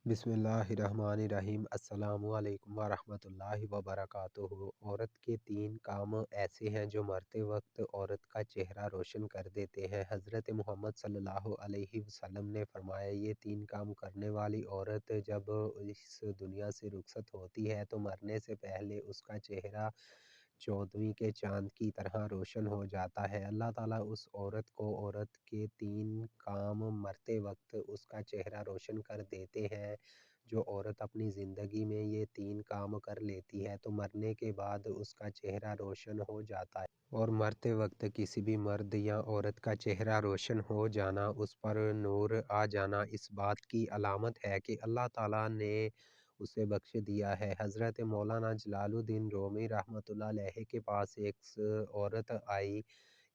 بسم اللہ الرحمن الرحیم۔ السلام علیکم ورحمۃ اللہ وبرکاتہ۔ عورت کے 3 کام ایسے ہیں جو مرتے وقت عورت کا چہرہ روشن کر دیتے ہیں۔ حضرت محمد صلی اللہ علیہ وسلم نے فرمایا، یہ 3 کام کرنے والی عورت جب اس دنیا سے رخصت ہوتی ہے تو مرنے سے پہلے اس کا چہرہ 14ویں کے چاند کی طرح روشن ہو جاتا ہے۔ اللہ تعالیٰ اس عورت کو عورت کے 3 کام مرتے وقت اس کا چہرہ روشن کر دیتے ہیں۔ جو عورت اپنی زندگی میں یہ 3 کام کر لیتی ہے تو مرنے کے بعد اس کا چہرہ روشن ہو جاتا ہے۔ اور مرتے وقت کسی بھی مرد یا عورت کا چہرہ روشن ہو جانا، اس پر نور آ جانا، اس بات کی علامت ہے کہ اللہ تعالیٰ نے اسے بخش دیا ہے۔ حضرت مولانا جلال الدین رومی رحمۃ اللہ علیہ کے پاس ایک عورت آئی،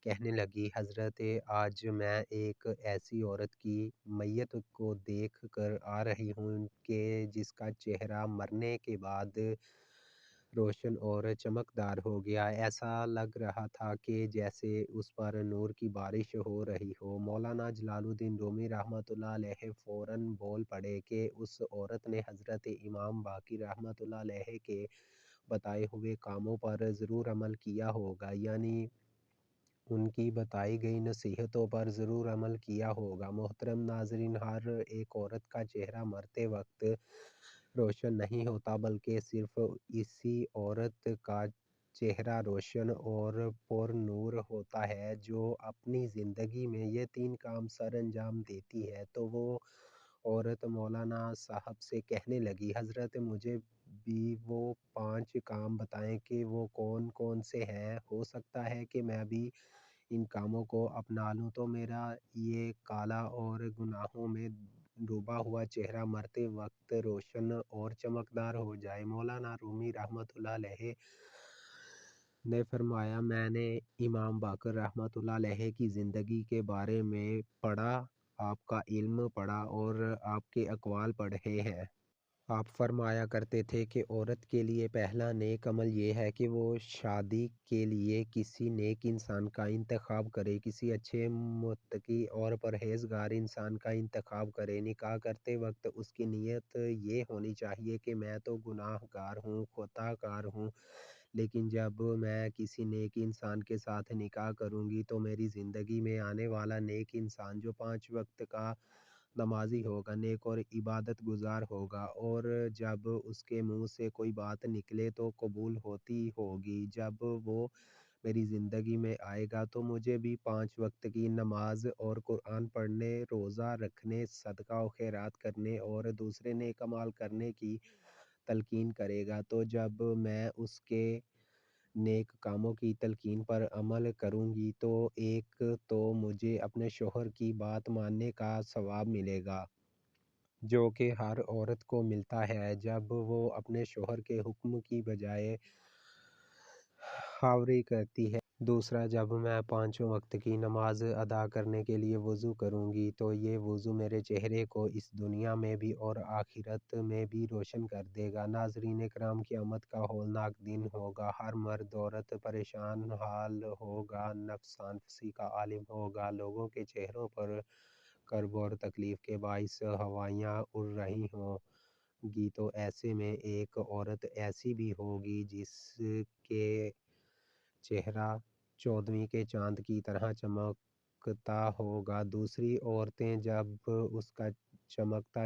کہنے لگی، حضرت آج میں ایک ایسی عورت کی میت کو دیکھ کر آ رہی ہوں کہ جس کا چہرہ مرنے کے بعد روشن اور چمکدار ہو گیا، ایسا لگ رہا تھا کہ جیسے اس پر نور کی بارش ہو رہی ہو۔ مولانا جلال الدین رومی رحمۃ اللہ علیہ فوراً بول پڑے کہ اس عورت نے حضرت امام باقر رحمۃ اللہ علیہ کے بتائے ہوئے کاموں پر ضرور عمل کیا ہوگا، یعنی ان کی بتائی گئی نصیحتوں پر ضرور عمل کیا ہوگا۔ محترم ناظرین، ہر ایک عورت کا چہرہ مرتے وقت روشن نہیں ہوتا، بلکہ صرف اسی عورت کا چہرہ روشن اور پر نور ہوتا ہے جو اپنی زندگی میں یہ 3 کام سر انجام دیتی ہے۔ تو وہ عورت مولانا صاحب سے کہنے لگی، حضرت مجھے بھی وہ 5 کام بتائیں کہ وہ کون کون سے ہیں، ہو سکتا ہے کہ میں بھی ان کاموں کو اپنا لوں تو میرا یہ کالا اور گناہوں میں ڈوبا ہوا چہرہ مرتے وقت روشن اور چمکدار ہو جائے۔ مولانا رومی رحمۃ اللہ علیہ نے فرمایا، میں نے امام باقر رحمۃ اللہ علیہ کی زندگی کے بارے میں پڑھا، آپ کا علم پڑھا اور آپ کے اقوال پڑھے ہیں۔ آپ فرمایا کرتے تھے کہ عورت کے لیے پہلا نیک عمل یہ ہے کہ وہ شادی کے لیے کسی نیک انسان کا انتخاب کرے، کسی اچھے متقی اور پرہیزگار انسان کا انتخاب کرے۔ نکاح کرتے وقت اس کی نیت یہ ہونی چاہیے کہ میں تو گناہ گار ہوں، خطا کار ہوں، لیکن جب میں کسی نیک انسان کے ساتھ نکاح کروں گی تو میری زندگی میں آنے والا نیک انسان جو 5 وقت کا نمازی ہوگا، نیک اور عبادت گزار ہوگا، اور جب اس کے منہ سے کوئی بات نکلے تو قبول ہوتی ہوگی۔ جب وہ میری زندگی میں آئے گا تو مجھے بھی 5 وقت کی نماز اور قرآن پڑھنے، روزہ رکھنے، صدقہ و خیرات کرنے اور دوسرے نیک اعمال کرنے کی تلقین کرے گا۔ تو جب میں اس کے نیک کاموں کی تلقین پر عمل کروں گی تو ایک تو مجھے اپنے شوہر کی بات ماننے کا ثواب ملے گا، جو کہ ہر عورت کو ملتا ہے جب وہ اپنے شوہر کے حکم کی بجائے خاوری کرتی ہے۔ دوسرا، جب میں 5 وقت کی نماز ادا کرنے کے لیے وضو کروں گی تو یہ وضو میرے چہرے کو اس دنیا میں بھی اور آخرت میں بھی روشن کر دے گا۔ ناظرین کرام، قیامت کا ہولناک دن ہوگا، ہر مرد عورت پریشان حال ہوگا، نفس آنفسی کا عالم ہوگا، لوگوں کے چہروں پر کرب اور تکلیف کے باعث ہوائیاں اڑ رہی ہوں گی، تو ایسے میں ایک عورت ایسی بھی ہوگی جس کے چہرہ 14ویں کے چاند کی طرح چمکتا ہوگا۔ دوسری عورتیں جب اس کا چمکتا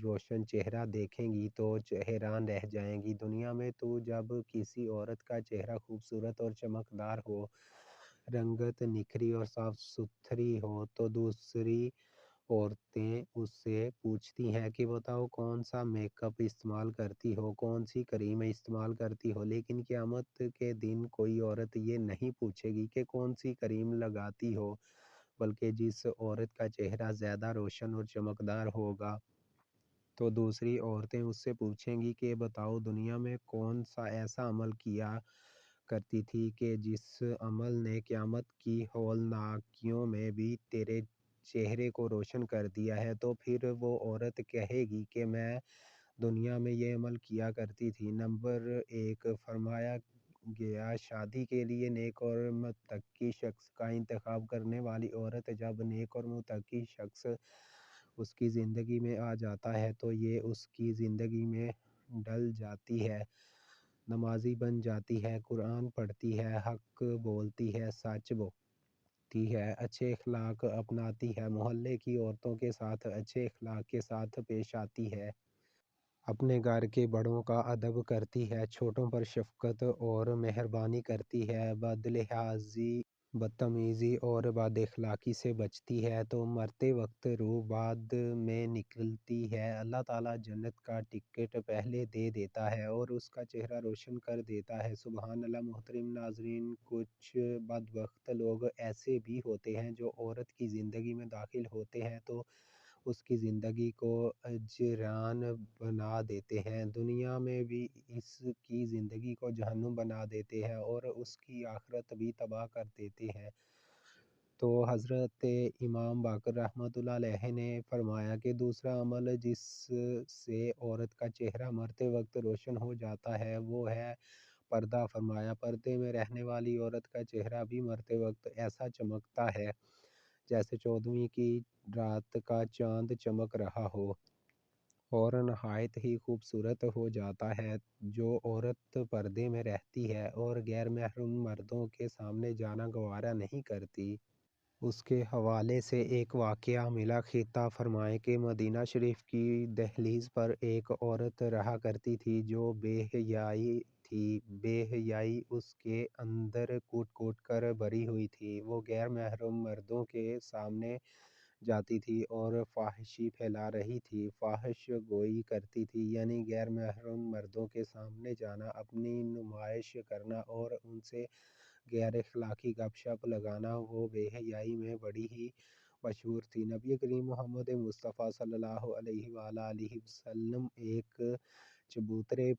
روشن چہرہ دیکھیں گی تو حیران رہ جائیں گی۔ دنیا میں تو جب کسی عورت کا چہرہ خوبصورت اور چمکدار ہو، رنگت نکھری اور صاف ستھری ہو تو دوسری عورتیں اس سے پوچھتی ہیں کہ بتاؤ کون سا میک اپ استعمال کرتی ہو، کون سی کریم استعمال کرتی ہو، لیکن قیامت کے دن کوئی عورت یہ نہیں پوچھے گی کہ کون سی کریم لگاتی ہو، بلکہ جس عورت کا چہرہ زیادہ روشن اور چمکدار ہوگا تو دوسری عورتیں اس سے پوچھیں گی کہ بتاؤ دنیا میں کون سا ایسا عمل کیا کرتی تھی کہ جس عمل نے قیامت کی ہولناکیوں میں بھی تیرے چہرے کو روشن کر دیا ہے، تو پھر وہ عورت کہے گی کہ میں دنیا میں یہ عمل کیا کرتی تھی۔ نمبر 1، فرمایا گیا، شادی کے لیے نیک اور متقی شخص کا انتخاب کرنے والی عورت جب نیک اور متقی شخص اس کی زندگی میں آ جاتا ہے تو یہ اس کی زندگی میں ڈل جاتی ہے، نمازی بن جاتی ہے، قرآن پڑھتی ہے، حق بولتی ہے، سچ بولتی ہے، اچھے اخلاق اپناتی ہے، محلے کی عورتوں کے ساتھ اچھے اخلاق کے ساتھ پیش آتی ہے، اپنے گھر کے بڑوں کا ادب کرتی ہے، چھوٹوں پر شفقت اور مہربانی کرتی ہے، بد لحاظی، بدتمیزی اور بد اخلاقی سے بچتی ہے، تو مرتے وقت روح بعد میں نکلتی ہے۔ اللہ تعالیٰ جنت کا ٹکٹ پہلے دے دیتا ہے اور اس کا چہرہ روشن کر دیتا ہے۔ سبحان اللہ۔ محترم ناظرین، کچھ بدبخت لوگ ایسے بھی ہوتے ہیں جو عورت کی زندگی میں داخل ہوتے ہیں تو اس کی زندگی کو اجران بنا دیتے ہیں، دنیا میں بھی اس کی زندگی کو جہنم بنا دیتے ہیں اور اس کی آخرت بھی تباہ کر دیتے ہیں۔ تو حضرت امام باقر رحمۃ اللہ علیہ نے فرمایا کہ دوسرا عمل جس سے عورت کا چہرہ مرتے وقت روشن ہو جاتا ہے وہ ہے پردہ۔ فرمایا پردے میں رہنے والی عورت کا چہرہ بھی مرتے وقت ایسا چمکتا ہے جیسے 14ویں کی رات کا چاند چمک رہا ہو اور نہایت ہی خوبصورت ہو جاتا ہے۔ جو عورت پردے میں رہتی ہے اور غیر محرم مردوں کے سامنے جانا گوارا نہیں کرتی، اس کے حوالے سے ایک واقعہ ملا۔ خطہ فرمائیں کہ مدینہ شریف کی دہلیز پر ایک عورت رہا کرتی تھی جو بے حیائی تھی، بے حیائی اس کے اندر کوٹ کوٹ کر بھری ہوئی تھی۔ وہ غیر محرم مردوں کے سامنے جاتی تھی اور فحاشی پھیلا رہی تھی، فحش گوئی کرتی تھی، یعنی غیر محرم مردوں کے سامنے جانا، اپنی نمائش کرنا اور ان سے غیر اخلاقی گپ شپ لگانا۔ وہ بے حیائی میں بڑی ہی مشہور تھی۔ نبی کریم محمد مصطفیٰ صلی اللہ علیہ وآلہ وسلم ایک چبوترے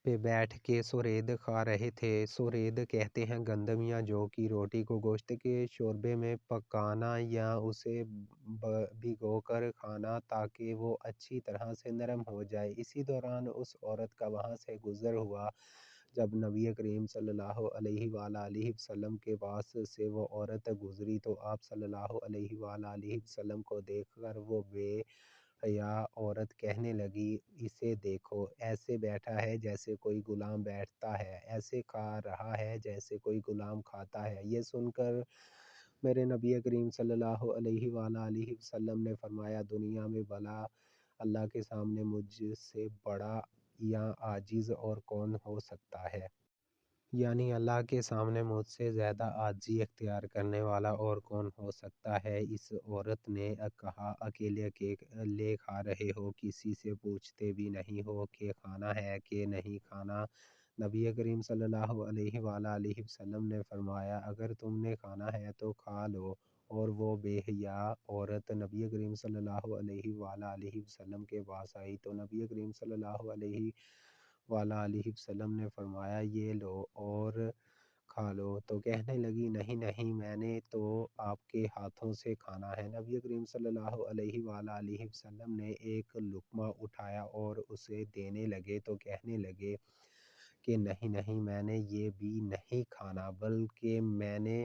پہ بیٹھ کے سورید کھا رہے تھے۔ سورید کہتے ہیں گندم یا جو کی روٹی کو گوشت کے شوربے میں پکانا یا اسے بھگو کر کھانا تاکہ وہ اچھی طرح سے نرم ہو جائے۔ اسی دوران اس عورت کا وہاں سے گزر ہوا۔ جب نبی کریم صلی اللہ علیہ وآلہ وسلم کے پاس سے وہ عورت گزری تو آپ صلی اللہ علیہ وآلہ وسلم کو دیکھ کر وہ بے حیا عورت کہنے لگی، اسے دیکھو، ایسے بیٹھا ہے جیسے کوئی غلام بیٹھتا ہے، ایسے کھا رہا ہے جیسے کوئی غلام کھاتا ہے۔ یہ سن کر میرے نبی کریم صلی اللہ علیہ وآلہ وسلم نے فرمایا، دنیا میں بھلا اللہ کے سامنے مجھ سے بڑا یا عاجز اور کون ہو سکتا ہے؟ یعنی اللہ کے سامنے مجھ سے زیادہ عاجزی اختیار کرنے والا اور کون ہو سکتا ہے؟ اس عورت نے کہا، اکیلے لے کھا رہے ہو، کسی سے پوچھتے بھی نہیں ہو کہ کھانا ہے کہ نہیں کھانا؟ نبی کریم صلی اللہ علیہ وآلہ وسلم نے فرمایا، اگر تم نے کھانا ہے تو کھا لو۔ اور وہ بے حیا عورت نبی کریم صلی اللہ علیہ وآلہ وسلم کے پاس آئی تو نبی کریم صلی اللہ علیہ وآلہ وسلم نے فرمایا، یہ لو اور کھا لو۔ تو کہنے لگی، نہیں نہیں، میں نے تو آپ کے ہاتھوں سے کھانا ہے۔ نبی کریم صلی اللہ علیہ وآلہ وسلم نے ایک لقمہ اٹھایا اور اسے دینے لگے تو کہنے لگے کہ نہیں نہیں، میں نے یہ بھی نہیں کھانا، بلکہ میں نے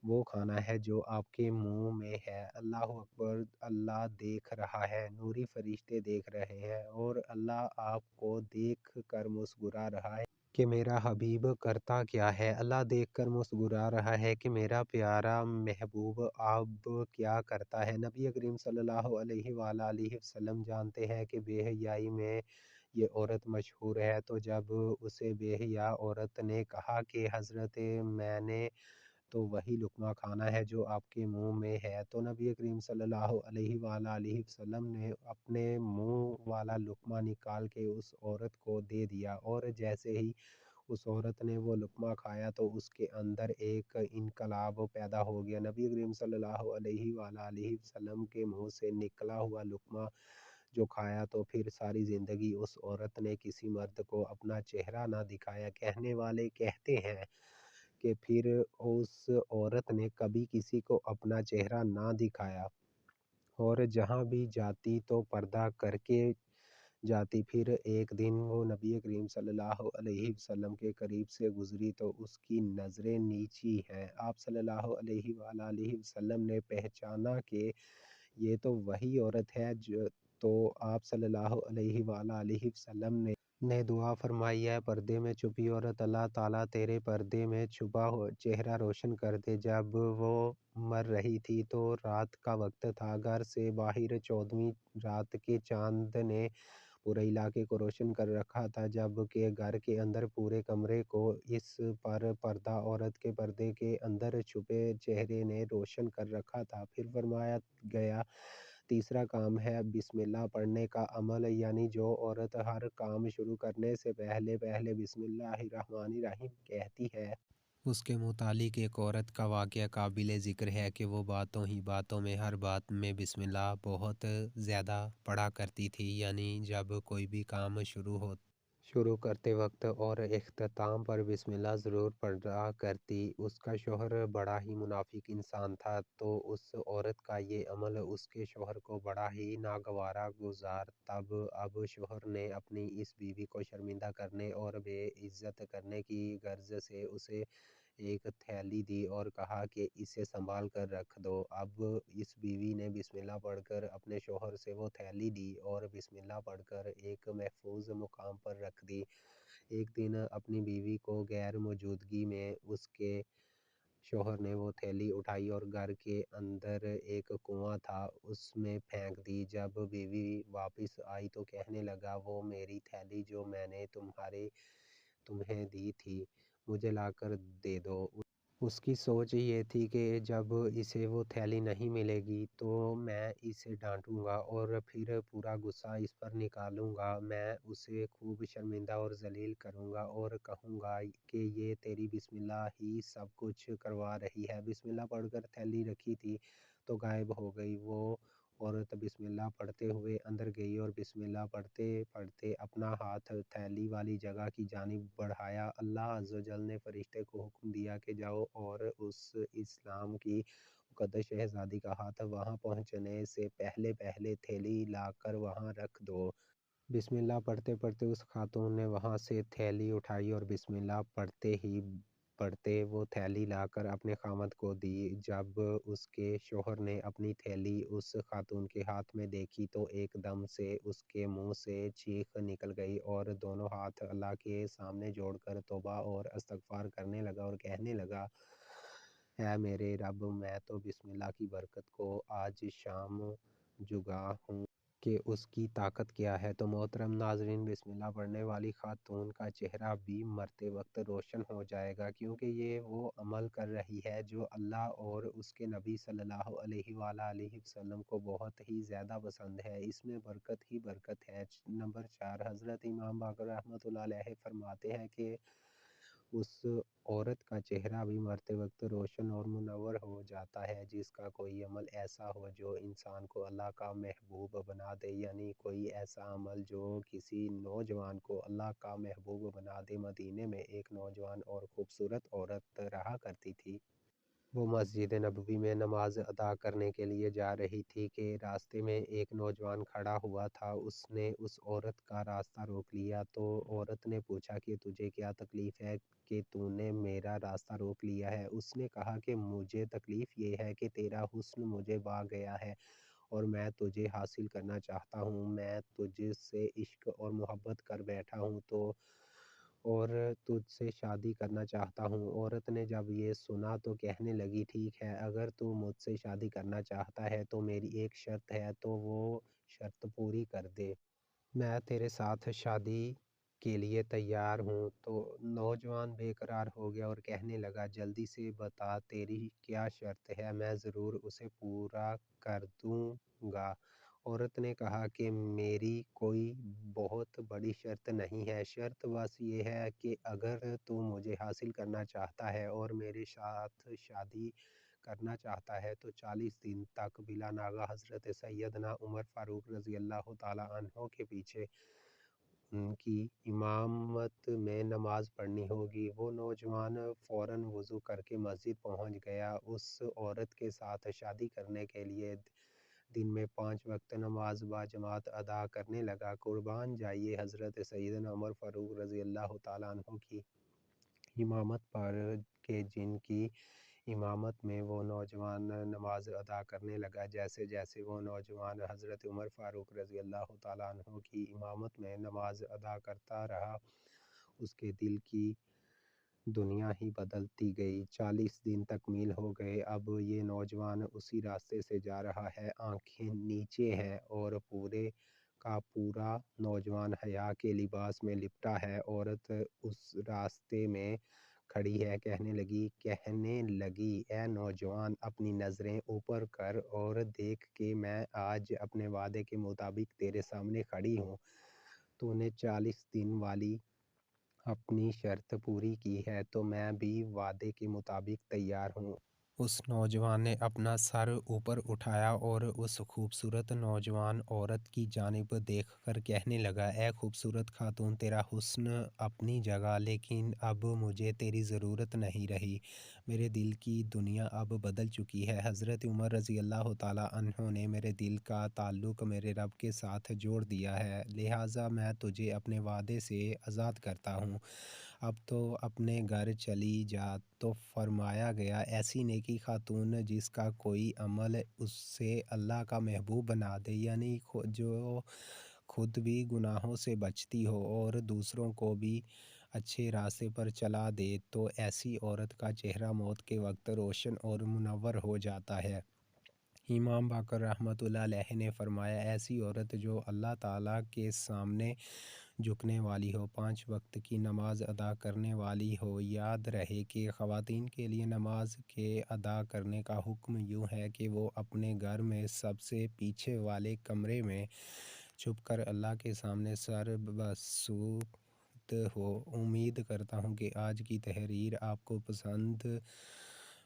وہ کھانا ہے جو آپ کے منہ میں ہے۔ اللہ اکبر! اللہ دیکھ رہا ہے، نوری فرشتے دیکھ رہے ہیں اور اللہ آپ کو دیکھ کر مسکرا رہا ہے کہ میرا حبیب کرتا کیا ہے۔ اللہ دیکھ کر مسکرا رہا ہے کہ میرا پیارا محبوب اب کیا کرتا ہے۔ نبی کریم صلی اللہ علیہ وآلہ وسلم جانتے ہیں کہ بے حیائی میں یہ عورت مشہور ہے، تو جب اسے بے حیا عورت نے کہا کہ حضرت میں نے تو وہی لقمہ کھانا ہے جو آپ کے منہ میں ہے، تو نبی کریم صلی اللہ علیہ وآلہ وسلم نے اپنے منہ والا لقمہ نکال کے اس عورت کو دے دیا اور جیسے ہی اس عورت نے وہ لقمہ کھایا تو اس کے اندر ایک انقلاب پیدا ہو گیا۔ نبی کریم صلی اللہ علیہ وآلہ وسلم کے منہ سے نکلا ہوا لقمہ جو کھایا تو پھر ساری زندگی اس عورت نے کسی مرد کو اپنا چہرہ نہ دکھایا۔ کہنے والے کہتے ہیں کہ پھر اس عورت نے کبھی کسی کو اپنا چہرہ نہ دکھایا اور جہاں بھی جاتی تو پردہ کر کے جاتی۔ پھر ایک دن وہ نبی کریم صلی اللہ علیہ وسلم کے قریب سے گزری تو اس کی نظریں نیچی ہیں۔ آپ صلی اللہ علیہ وآلہ وسلم نے پہچانا کہ یہ تو وہی عورت ہے جو تو آپ صلی اللہ علیہ وآلہ وسلم نے دعا فرمائی ہے پردے میں چھپی عورت اللہ تعالیٰ تیرے پردے میں چھپا چہرہ روشن کر دے۔ جب وہ مر رہی تھی تو رات کا وقت تھا، گھر سے باہر 14ویں رات کے چاند نے پورے علاقے کو روشن کر رکھا تھا، جبکہ گھر کے اندر پورے کمرے کو اس پر پردہ عورت کے پردے کے اندر چھپے چہرے نے روشن کر رکھا تھا۔ پھر فرمایا گیا تیسرا کام ہے بسم اللہ پڑھنے کا عمل، یعنی جو عورت ہر کام شروع کرنے سے پہلے بسم اللہ الرحمن الرحیم کہتی ہے۔ اس کے متعلق ایک عورت کا واقعہ قابل ذکر ہے کہ وہ باتوں ہی باتوں میں ہر بات میں بسم اللہ بہت زیادہ پڑھا کرتی تھی، یعنی جب کوئی بھی کام شروع کرتے وقت اور اختتام پر بسم اللہ ضرور پڑھا کرتی۔ اس کا شوہر بڑا ہی منافق انسان تھا، تو اس عورت کا یہ عمل اس کے شوہر کو بڑا ہی ناگوارا گزرا۔ اب شوہر نے اپنی اس بیوی کو شرمندہ کرنے اور بے عزت کرنے کی غرض سے اسے ایک تھیلی دی اور کہا کہ اسے سنبھال کر رکھ دو۔ اب اس بیوی نے بسم اللہ پڑھ کر اپنے شوہر سے وہ تھیلی لی اور بسم اللہ پڑھ کر ایک محفوظ مقام پر رکھ دی۔ ایک دن اپنی بیوی کو غیر موجودگی میں اس کے شوہر نے وہ تھیلی اٹھائی اور گھر کے اندر ایک کنواں تھا اس میں پھینک دی۔ جب بیوی واپس آئی تو کہنے لگا وہ میری تھیلی جو میں نے تمہیں دی تھی مجھے لا کر دے دو۔ اس کی سوچ یہ تھی کہ جب اسے وہ تھیلی نہیں ملے گی تو میں اسے ڈانٹوں گا اور پھر پورا غصہ اس پر نکالوں گا، میں اسے خوب شرمندہ اور ذلیل کروں گا اور کہوں گا کہ یہ تیری بسم اللہ ہی سب کچھ کروا رہی ہے۔ بسم اللہ پڑھ کر تھیلی رکھی تھی تو غائب ہو گئی۔ وہ عورت بسم اللہ پڑھتے ہوئے اندر گئی اور بسم اللہ پڑھتے پڑھتے اپنا ہاتھ تھیلی والی جگہ کی جانب بڑھایا۔ اللہ عز و جل نے فرشتے کو حکم دیا کہ جاؤ اور اس اسلام کی مقدس شہزادی کا ہاتھ وہاں پہنچنے سے پہلے تھیلی لا کر وہاں رکھ دو۔ بسم اللہ پڑھتے پڑھتے اس خاتون نے وہاں سے تھیلی اٹھائی اور بسم اللہ پڑھتے ہی پڑھتے وہ تھیلی لا کر اپنے خاوند کو دی۔ جب اس کے شوہر نے اپنی تھیلی اس خاتون کے ہاتھ میں دیکھی تو ایک دم سے اس کے منہ سے چیخ نکل گئی اور دونوں ہاتھ اللہ کے سامنے جوڑ کر توبہ اور استغفار کرنے لگا اور کہنے لگا اے میرے رب، میں تو بسم اللہ کی برکت کو آج شام جگا ہوں کہ اس کی طاقت کیا ہے۔ تو محترم ناظرین، بسم اللہ پڑھنے والی خاتون کا چہرہ بھی مرتے وقت روشن ہو جائے گا، کیونکہ یہ وہ عمل کر رہی ہے جو اللہ اور اس کے نبی صلی اللہ علیہ وآلہ وسلم کو بہت ہی زیادہ پسند ہے۔ اس میں برکت ہی برکت ہے۔ نمبر 4، حضرت امام باقر رحمۃ اللہ علیہ فرماتے ہیں کہ اس عورت کا چہرہ بھی مرتے وقت روشن اور منور ہو جاتا ہے جس کا کوئی عمل ایسا ہو جو انسان کو اللہ کا محبوب بنا دے، یعنی کوئی ایسا عمل جو کسی نوجوان کو اللہ کا محبوب بنا دے۔ مدینے میں ایک نوجوان اور خوبصورت عورت رہا کرتی تھی۔ وہ مسجد نبوی میں نماز ادا کرنے کے لیے جا رہی تھی کہ راستے میں ایک نوجوان کھڑا ہوا تھا۔ اس نے اس عورت کا راستہ روک لیا تو عورت نے پوچھا کہ تجھے کیا تکلیف ہے کہ تو نے میرا راستہ روک لیا ہے؟ اس نے کہا کہ مجھے تکلیف یہ ہے کہ تیرا حسن مجھے بھا گیا ہے اور میں تجھے حاصل کرنا چاہتا ہوں، میں تجھ سے عشق اور محبت کر بیٹھا ہوں اور تجھ سے شادی کرنا چاہتا ہوں۔ عورت نے جب یہ سنا تو کہنے لگی ٹھیک ہے، اگر تو مجھ سے شادی کرنا چاہتا ہے تو میری ایک شرط ہے، تو وہ شرط پوری کر دے، میں تیرے ساتھ شادی کے لیے تیار ہوں۔ تو نوجوان بے قرار ہو گیا اور کہنے لگا جلدی سے بتا تیری کیا شرط ہے، میں ضرور اسے پورا کر دوں گا۔ عورت نے کہا کہ میری کوئی بہت بڑی شرط نہیں ہے، شرط بس یہ ہے کہ اگر تو مجھے حاصل کرنا چاہتا ہے اور میرے ساتھ شادی کرنا چاہتا ہے تو 40 دن تک بلا ناغہ حضرت سیدنا عمر فاروق رضی اللہ تعالیٰ عنہ کے پیچھے ان کی امامت میں نماز پڑھنی ہوگی۔ وہ نوجوان فوراً وضو کر کے مسجد پہنچ گیا۔ اس عورت کے ساتھ شادی کرنے کے لیے دن میں 5 وقت نماز باجماعت ادا کرنے لگا۔ قربان جائیے حضرت سیدنا عمر فاروق رضی اللہ تعالیٰ عنہ کی امامت پر کہ جن کی امامت میں وہ نوجوان نماز ادا کرنے لگا جیسے جیسے وہ نوجوان حضرت عمر فاروق رضی اللہ تعالیٰ عنہ کی امامت میں نماز ادا کرتا رہا، اس کے دل کی دنیا ہی بدلتی گئی۔ 40 دن تکمیل ہو گئے، اب یہ نوجوان اسی راستے سے جا رہا ہے، آنکھیں نیچے ہیں اور پورے کا پورا نوجوان حیا کے لباس میں لپٹا ہے۔ عورت اس راستے میں کھڑی ہے، کہنے لگی اے نوجوان، اپنی نظریں اوپر کر اور دیکھ کہ میں آج اپنے وعدے کے مطابق تیرے سامنے کھڑی ہوں۔ تو نے 40 دن والی اپنی شرط پوری کی ہے تو میں بھی وعدے کے مطابق تیار ہوں۔ اس نوجوان نے اپنا سر اوپر اٹھایا اور اس خوبصورت نوجوان عورت کی جانب دیکھ کر کہنے لگا، اے خوبصورت خاتون، تیرا حسن اپنی جگہ، لیکن اب مجھے تیری ضرورت نہیں رہی، میرے دل کی دنیا اب بدل چکی ہے۔ حضرت عمر رضی اللہ تعالیٰ عنہ نے میرے دل کا تعلق میرے رب کے ساتھ جوڑ دیا ہے، لہٰذا میں تجھے اپنے وعدے سے آزاد کرتا ہوں، اب تو اپنے گھر چلی جا۔ تو فرمایا گیا، ایسی نیکی خاتون جس کا کوئی عمل اسے اللہ کا محبوب بنا دے، یعنی جو خود بھی گناہوں سے بچتی ہو اور دوسروں کو بھی اچھے راستے پر چلا دے، تو ایسی عورت کا چہرہ موت کے وقت روشن اور منور ہو جاتا ہے۔ امام باقر رحمۃ اللہ علیہ نے فرمایا، ایسی عورت جو اللہ تعالیٰ کے سامنے جھکنے والی ہو، 5 وقت کی نماز ادا کرنے والی ہو۔ یاد رہے کہ خواتین کے لیے نماز کے ادا کرنے کا حکم یوں ہے کہ وہ اپنے گھر میں سب سے پیچھے والے کمرے میں چھپ کر اللہ کے سامنے سر بسجود ہو۔ امید کرتا ہوں کہ آج کی تحریر آپ کو پسند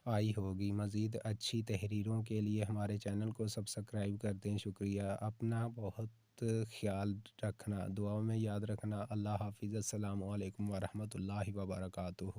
آئی ہوگی۔ مزید اچھی تحریروں کے لیے ہمارے چینل کو سبسکرائب کر دیں۔ شکریہ۔ اپنا بہت خیال رکھنا، دعاؤں میں یاد رکھنا۔ اللہ حافظ۔ السلام علیکم ورحمۃ اللہ وبرکاتہ۔